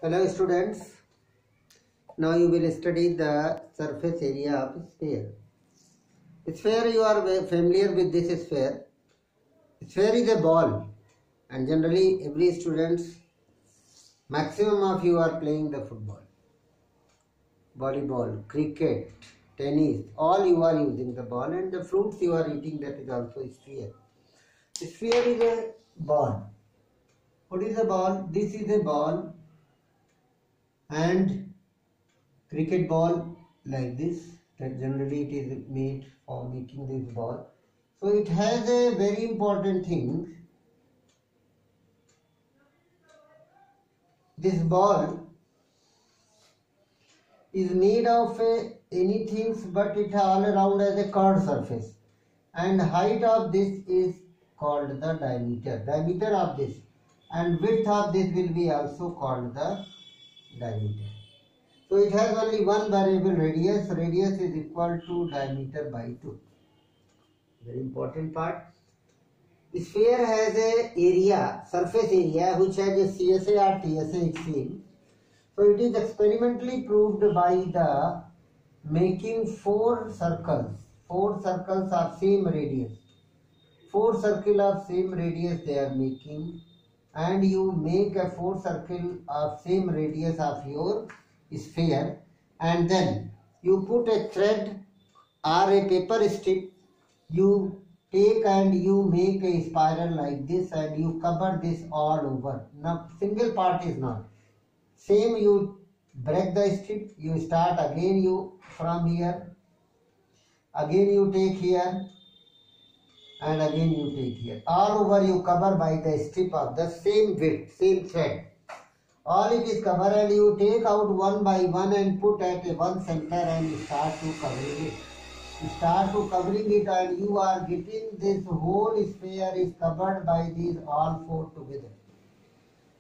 Hello students, now you will study the surface area of sphere. Sphere, you are familiar with this sphere. Sphere is a ball and generally every students, maximum of you are playing the football, volleyball, cricket, tennis, all you are using the ball, and the fruits you are eating, that is also sphere. Sphere is a ball. What is a ball? This is a ball and cricket ball like this, that generally it is made for making this ball. So it has a very important thing. This ball is made of anything, but it all around as a curved surface, and height of this is called the diameter of this, and width of this will be also called the diameter. So it has only one variable, radius. Radius is equal to diameter by 2. Very important part. Sphere has a area, surface area, which has a CSA or TSA extreme. So it is experimentally proved by the making 4 circles of same radius. 4 circles of same radius they are making, and you make a 4 circle of same radius of your sphere, and then you put a thread or a paper strip, you take and you make a spiral like this, and you cover this all over. Now single part is not same. You break the strip, you start again, you from here, again you take here, and again you take here, all over you cover by the strip of the same width, same thread. All it is covered, and you take out one by one and put at one center and start to covering it. You start to covering it, and you are getting this whole sphere is covered by these all 4 together.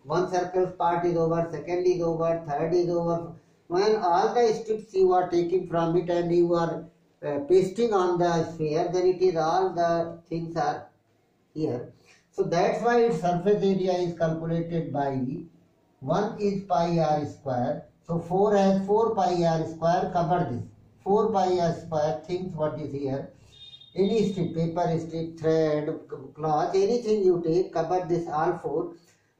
One circle part is over, second is over, third is over. When all the strips you are taking from it and you are pasting on the sphere, then it is all the things are here. So that's why its surface area is calculated by 1 is pi r square. So 4 has 4 pi r square, cover this. 4 pi r square, things what is here. Any strip, paper strip, thread, cloth, anything you take, cover this all 4.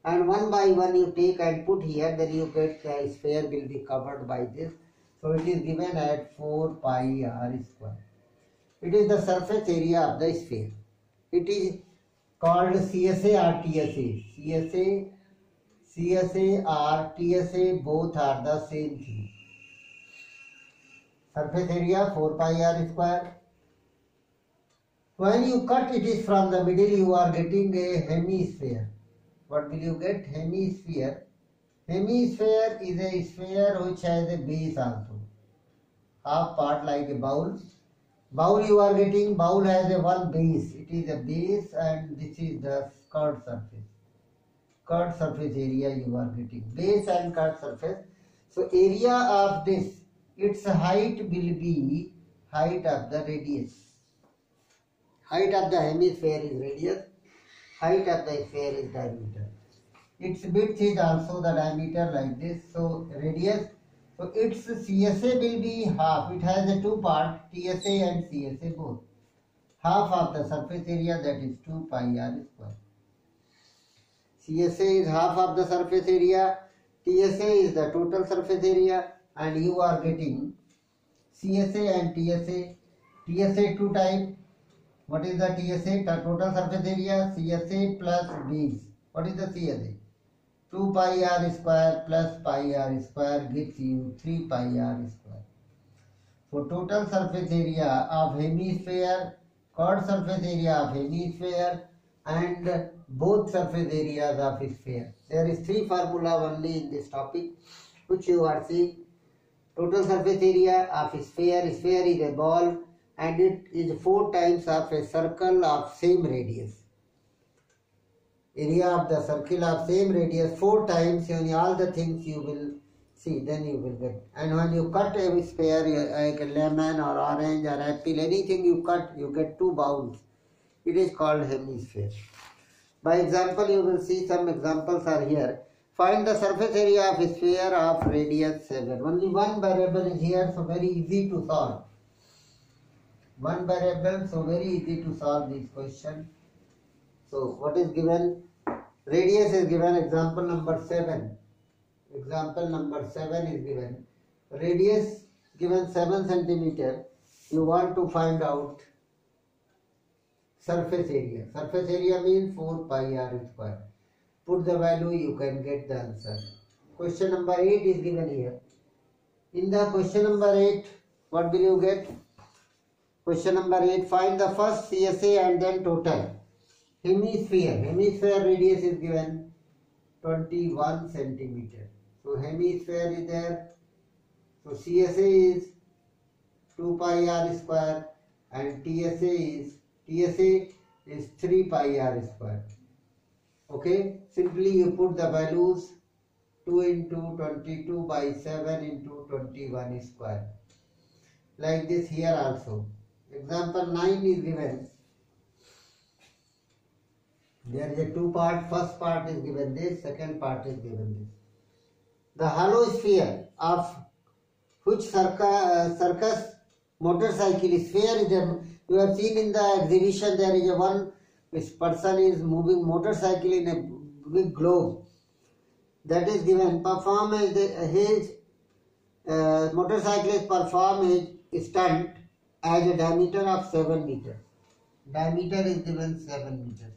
And one by one you take and put here, then you get the sphere will be covered by this. So it is given at 4 pi r square. It is the surface area of the sphere. It is called CSA or TSA. CSA or TSA, both are the same thing. Surface area 4 pi r square. When you cut it is from the middle, you are getting a hemisphere. What will you get? Hemisphere. Hemisphere is a sphere which has a base also. Half part like a bowl. Bowl you are getting, bowl has a one base. It is a base, and this is the curved surface. Curved surface area you are getting. Base and curved surface. So area of this, its height will be height of the radius. Height of the hemisphere is radius. Height of the sphere is diameter. Its width is also the diameter like this. So radius. So its CSA will be half. It has a 2 part, TSA and CSA both. Half of the surface area, that is 2 pi r square. CSA is half of the surface area. TSA is the total surface area, and you are getting CSA and TSA. TSA 2 type. What is the TSA? The total surface area. CSA plus base. What is the CSA? 2 pi r square plus pi r square gives you 3 pi r square. So total surface area of hemisphere, curved surface area of hemisphere, and both surface areas of sphere. There is 3 formula only in this topic which you are seeing. Total surface area of sphere. Sphere is a ball, and it is 4 times of a circle of same radius. Area of the circle of same radius 4 times, and all the things you will see, then you will get. And when you cut a sphere, like a lemon or orange or apple, anything you cut, you get 2 bounds. It is called hemisphere. By example, you will see some examples are here. Find the surface area of a sphere of radius 7. Only one variable is here, so very easy to solve. One variable, so very easy to solve this question. So what is given? Radius is given, example number 7. Example number 7 is given. Radius given 7 centimeter. You want to find out surface area. Surface area means 4 pi r square. Put the value, you can get the answer. Question number 8 is given here. In the question number 8, what will you get? Question number 8, find the first CSA and then total. Hemisphere. Hemisphere radius is given 21 centimeter. So hemisphere is there. So CSA is 2 pi r square and TSA is 3 pi r square. Okay, simply you put the values 2 into 22 by 7 into 21 square. Like this here also. Example 9 is given. There is a two part. First part is given this, second part is given this. The hollow sphere of which circus motorcycle sphere is there. You have seen in the exhibition there is a one which person is moving motorcycle in a big globe. That is given. Perform his motorcyclist perform his stunt as a diameter of 7 meters. Diameter is given 7 meters.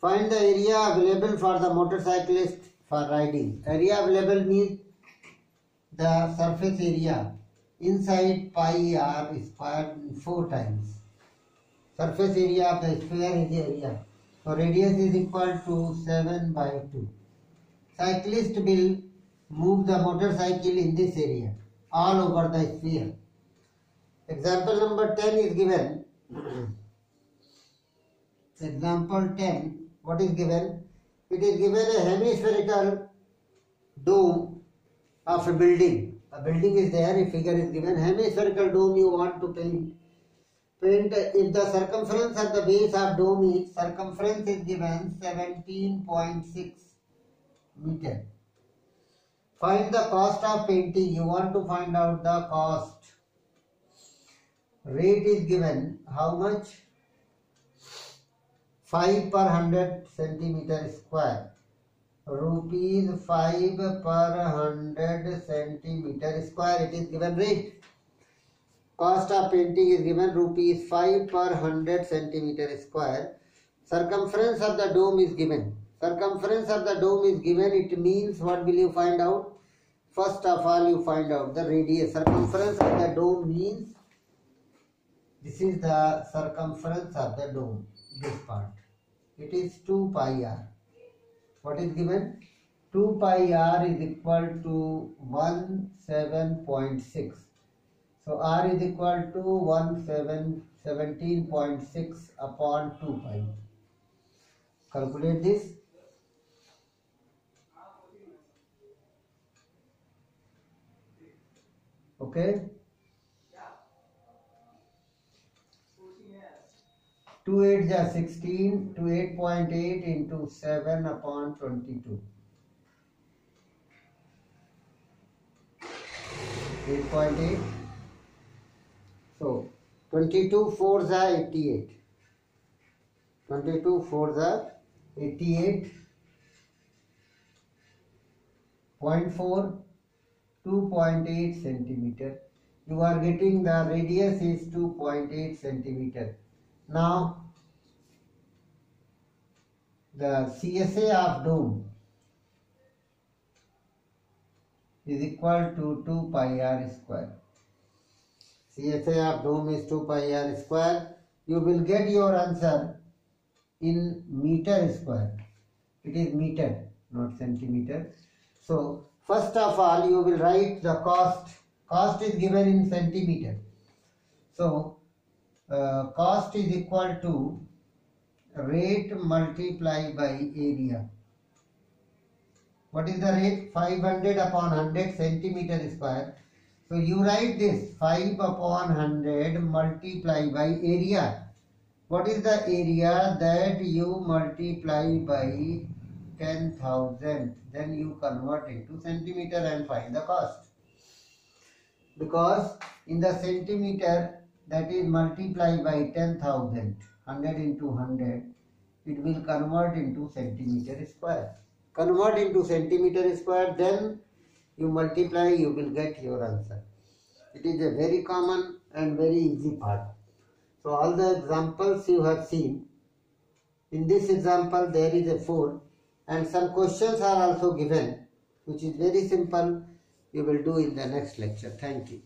Find the area available for the motorcyclist for riding. Area available means the surface area inside pi r square 4 times. Surface area of the sphere is the area. So radius is equal to 7 by 2. Cyclist will move the motorcycle in this area all over the sphere. Example number 10 is given. Example 10. What is given? It is given a hemispherical dome of a building. A building is there, a figure is given. Hemispherical dome you want to paint. Paint if the circumference of the base of dome is, circumference is given 17.6 meter. Find the cost of painting. You want to find out the cost. Rate is given. How much? 5 per 100 centimeter square. Rupees 5 per 100 centimeter square. It is given rate. Cost of painting is given rupees 5 per 100 centimeter square. Circumference of the dome is given. Circumference of the dome is given. It means what will you find out? First of all you find out the radius. Circumference of the dome means this is the circumference of the dome. This part. It is 2 pi r. What is given? 2 pi r is equal to 17.6. So r is equal to 17.6 upon 2 pi. Calculate this. Okay. 2 8 are 16 to 8.8 into 7 upon 22. 8.8. So 22 4s are 88. 22 4s are 88.4, 2.8 centimeter. You are getting the radius is 2.8 centimeter. Now the CSA of dome is equal to 2 pi r square. CSA of dome is 2 pi r square. You will get your answer in meter square. It is meter, not centimeter. So first of all you will write the cost. Cost is given in centimeter. So cost is equal to rate multiplied by area. What is the rate? 500 upon 100 centimeter square. So you write this 5 upon 100 multiplied by area. What is the area that you multiply by 10,000, then you convert into centimeter and find the cost. Because in the centimeter, that is multiplied by 10,000, 100 into 100, it will convert into centimeter square. Convert into centimeter square, then you multiply, you will get your answer. It is a very common and very easy part. So all the examples you have seen. In this example there is a 4 and some questions are also given, which is very simple. You will do in the next lecture. Thank you.